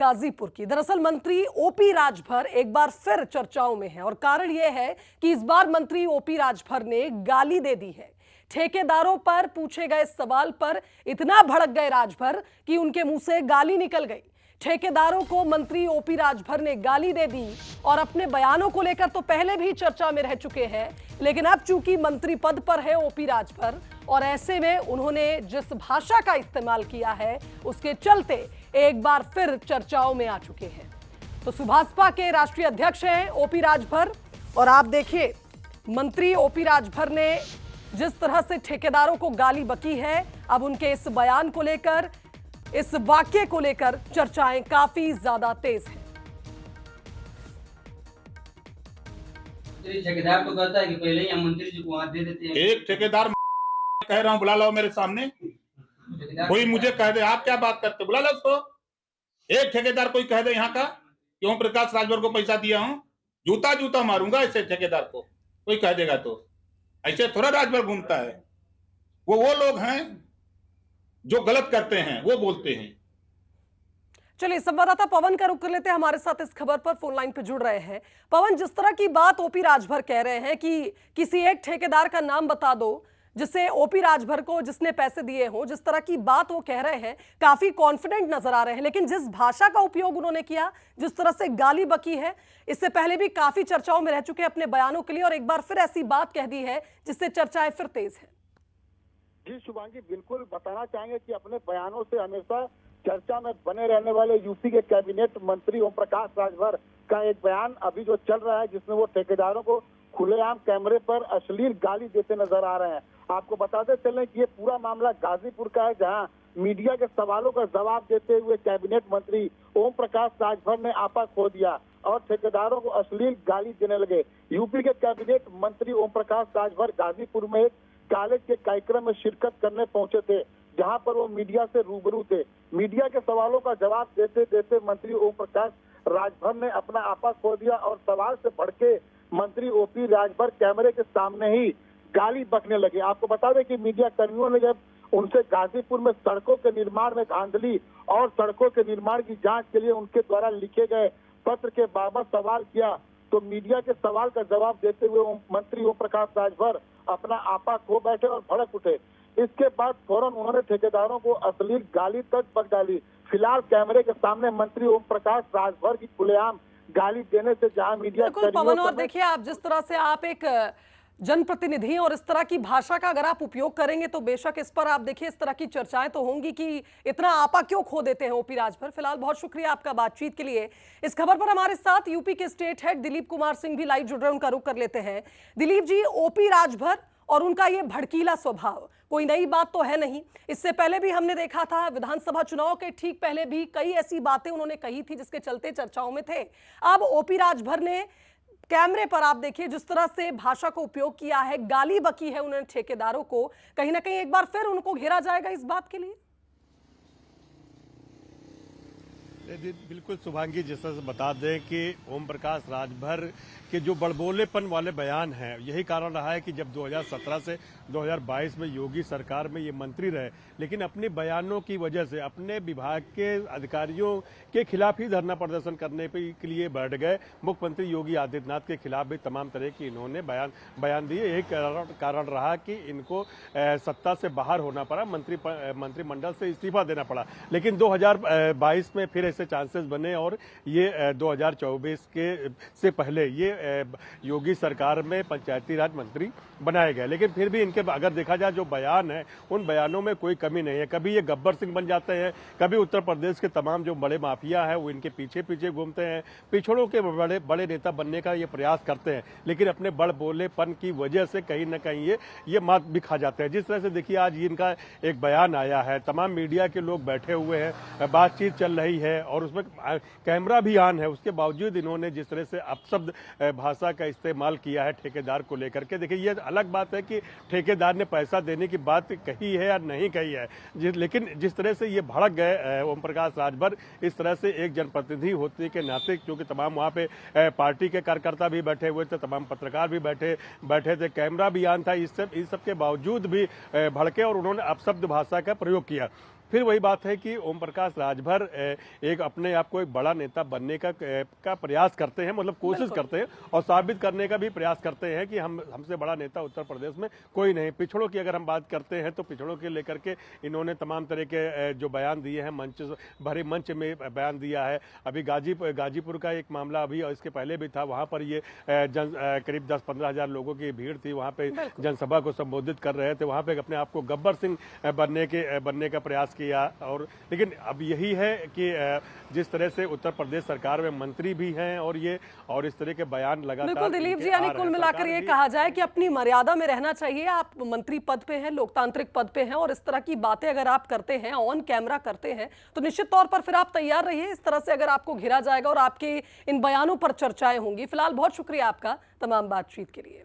गाजीपुर की। दरअसल मंत्री ओपी राजभर एक बार फिर चर्चाओं में है और कारण यह है कि इस बार मंत्री ओपी राजभर ने गाली दे दी है। ठेकेदारों पर पूछे गए सवाल पर इतना भड़क गए राजभर कि उनके मुंह से गाली निकल गई। ठेकेदारों को मंत्री ओपी राजभर ने गाली दे दी और अपने बयानों को लेकर तो पहले भी चर्चा में रह चुके हैं, लेकिन अब चूंकि मंत्री पद पर है ओपी राजभर और ऐसे में उन्होंने जिस भाषा का इस्तेमाल किया है उसके चलते एक बार फिर चर्चाओं में आ चुके हैं। तो सुभाषपा के राष्ट्रीय अध्यक्ष हैं ओपी राजभर और आप देखिए मंत्री ओपी राजभर ने जिस तरह से ठेकेदारों को गाली बकी है, अब उनके इस बयान को लेकर, इस वाक्य को लेकर चर्चाएं काफी ज्यादा तेज हैं। ठेकेदार तो कहता है कि पहले ही हम मंत्री जी को वहां दे देते हैं। एक ठेकेदार कह रहा हूं बुला लो मेरे सामने, कोई मुझे कह दे आप क्या बात करते, बुला लो उसको। एक ठेकेदार कोई कह दे यहाँ का कि ओम प्रकाश राजभर को पैसा दिया हूं, जूता जूता मारूंगा ऐसे ठेकेदार को, कोई कह देगा तो। ऐसे थोड़ा राजभर घूमता है। वो लोग हैं जो गलत करते हैं वो बोलते हैं। चलिए संवाददाता पवन का रुख कर लेते हैं, हमारे साथ इस खबर पर फोन लाइन पर जुड़ रहे हैं। पवन, जिस तरह की बात ओपी राजभर कह रहे हैं कि किसी एक ठेकेदार का नाम बता दो जिसे ओपी राजभर को जिसने पैसे दिए हो, जिस तरह की बात वो कह रहे हैं काफी कॉन्फिडेंट नजर आ रहे हैं, लेकिन जिस भाषा का उपयोग उन्होंने किया, जिस तरह से गाली बकी है, इससे पहले भी काफी चर्चाओं में रह चुके हैं अपने बयानों के लिए और एक बार फिर ऐसी बात कह दी है जिससे चर्चाएं फिर तेज है। जी शुभांगी, बिल्कुल बताना चाहेंगे कि अपने बयानों से हमेशा चर्चा में बने रहने वाले यूपी के कैबिनेट मंत्री ओम प्रकाश राजभर का एक बयान अभी जो चल रहा है, जिसमें वो ठेकेदारों को खुलेआम कैमरे पर अश्लील गाली देते नजर आ रहे हैं। आपको बताते चलें कि ये पूरा मामला गाजीपुर का है, जहां मीडिया के सवालों का जवाब देते हुए कैबिनेट मंत्री ओम प्रकाश राजभर ने आपा खो दिया और ठेकेदारों को अश्लील गाली देने लगे। यूपी के कैबिनेट मंत्री ओम प्रकाश राजभर गाजीपुर में एक कॉलेज के कार्यक्रम में शिरकत करने पहुंचे थे, जहां पर वो मीडिया से रूबरू थे। मीडिया के सवालों का जवाब देते देते मंत्री ओम प्रकाश राजभर ने अपना आपा खो दिया और सवाल से भड़के मंत्री ओपी राजभर कैमरे के सामने ही गाली बकने लगे। आपको बता दें कि मीडिया कर्मियों ने जब उनसे गाजीपुर में सड़कों के निर्माण में धांधली और सड़कों के निर्माण की जांच के लिए उनके द्वारा लिखे गए पत्र के बाबत सवाल किया, तो मीडिया के सवाल का जवाब देते हुए मंत्री ओम प्रकाश राजभर अपना आपा खो बैठे और भड़क उठे। इसके बाद फौरन उन्होंने ठेकेदारों को अश्लील गाली तक बक डाली। फिलहाल कैमरे के सामने मंत्री ओम प्रकाश राजभर की खुलेआम गाली देने से जहां मीडिया पवन, और देखिए आप जिस तरह से आप एक जनप्रतिनिधि और इस तरह की भाषा का अगर आप उपयोग करेंगे तो बेशक इस पर आप देखिए इस तरह की चर्चाएं तो होंगी कि इतना आपा क्यों खो देते हैं ओपी राजभर। फिलहाल बहुत शुक्रिया आपका बातचीत के लिए। इस खबर पर हमारे साथ यूपी के स्टेट हेड दिलीप कुमार सिंह भी लाइव जुड़ रहे हैं, उनका रुख कर लेते हैं। दिलीप जी, ओपी राजभर और उनका ये भड़कीला स्वभाव कोई नई बात तो है नहीं, इससे पहले भी हमने देखा था, विधानसभा चुनाव के ठीक पहले भी कई ऐसी बातें उन्होंने कही थी जिसके चलते चर्चाओं में थे। अब ओपी राजभर ने कैमरे पर आप देखिए जिस तरह से भाषा को उपयोग किया है, गाली बकी है उन्होंने ठेकेदारों को, कहीं ना कहीं एक बार फिर उनको घेरा जाएगा इस बात के लिए। बिल्कुल शुभांगी, जिस तरह से बता दें कि ओम प्रकाश राजभर के जो बड़बोलेपन वाले बयान हैं, यही कारण रहा है कि जब 2017 से 2022 में योगी सरकार में ये मंत्री रहे, लेकिन अपने बयानों की वजह से अपने विभाग के अधिकारियों के खिलाफ ही धरना प्रदर्शन करने के लिए बैठ गए। मुख्यमंत्री योगी आदित्यनाथ के खिलाफ भी तमाम तरह की इन्होंने बयान दिए। एक कारण रहा कि इनको सत्ता से बाहर होना पड़ा, मंत्रिमंडल से इस्तीफा देना पड़ा। लेकिन 2022 में फिर ऐसे चांसेस बने और ये 2024 से पहले ये योगी सरकार में पंचायती राज मंत्री बनाए गए। लेकिन फिर भी इनके अगर देखा जाए जो बयान है, उन बयानों में कोई कमी नहीं है। कभी ये गब्बर सिंह बन जाते हैं, कभी उत्तर प्रदेश के तमाम जो बड़े माफिया हैं वो इनके पीछे पीछे घूमते हैं, पिछड़ों के बड़े नेता बनने का ये प्रयास करते हैं, लेकिन अपने बड़ बोलेपन की वजह से कहीं ना कहीं ये मात भी खा जाते हैं। जिस तरह से देखिए आज इनका एक बयान आया है, तमाम मीडिया के लोग बैठे हुए हैं, बातचीत चल रही है और उसमें कैमरा भी ऑन है, उसके बावजूद इन्होंने जिस तरह से अपशब्द भाषा का इस्तेमाल किया है ठेकेदार को लेकर के। देखिए ये अलग बात है कि ठेकेदार ने पैसा देने की बात कही है या नहीं कही है, लेकिन जिस तरह से ये भड़क गए ओम प्रकाश राजभर, इस तरह से एक जनप्रतिनिधि होने के नाते, क्योंकि तमाम वहां पे पार्टी के कार्यकर्ता भी बैठे हुए थे, तमाम पत्रकार भी बैठे थे, कैमरा भी ऑन था, इस सब के बावजूद भी भड़के और उन्होंने अपशब्द भाषा का प्रयोग किया। फिर वही बात है कि ओम प्रकाश राजभर एक अपने आप को एक बड़ा नेता बनने का प्रयास करते हैं, मतलब कोशिश करते हैं और साबित करने का भी प्रयास करते हैं कि हमसे बड़ा नेता उत्तर प्रदेश में कोई नहीं। पिछड़ों की अगर हम बात करते हैं तो पिछड़ों के लेकर के इन्होंने तमाम तरह के जो बयान दिए हैं, भरे मंच में बयान दिया है। अभी गाजीपुर का एक मामला अभी और इसके पहले भी था, वहां पर ये करीब 10-15 हजार लोगों की भीड़ थी, वहां पे जनसभा को संबोधित कर रहे थे, वहां पे अपने आप को गब्बर सिंह बनने का प्रयास किया। और लेकिन अब यही है कि जिस तरह से उत्तर प्रदेश सरकार में मंत्री भी हैं और इस तरह के बयान लगातार बिल्कुल दिलीप जी, यानी कुल मिलाकर ये कहा जाए कि अपनी मर्यादा में रहना चाहिए। आप मंत्री पद पे हैं, लोकतांत्रिक पद पे हैं, और इस तरह की बातें अगर आप करते हैं, ऑन कैमरा करते हैं, तो निश्चित तौर पर फिर आप तैयार रहिए इस तरह से अगर आपको घिरा जाएगा और आपके इन बयानों पर चर्चाएं होंगी। फिलहाल बहुत शुक्रिया आपका तमाम बातचीत के लिए।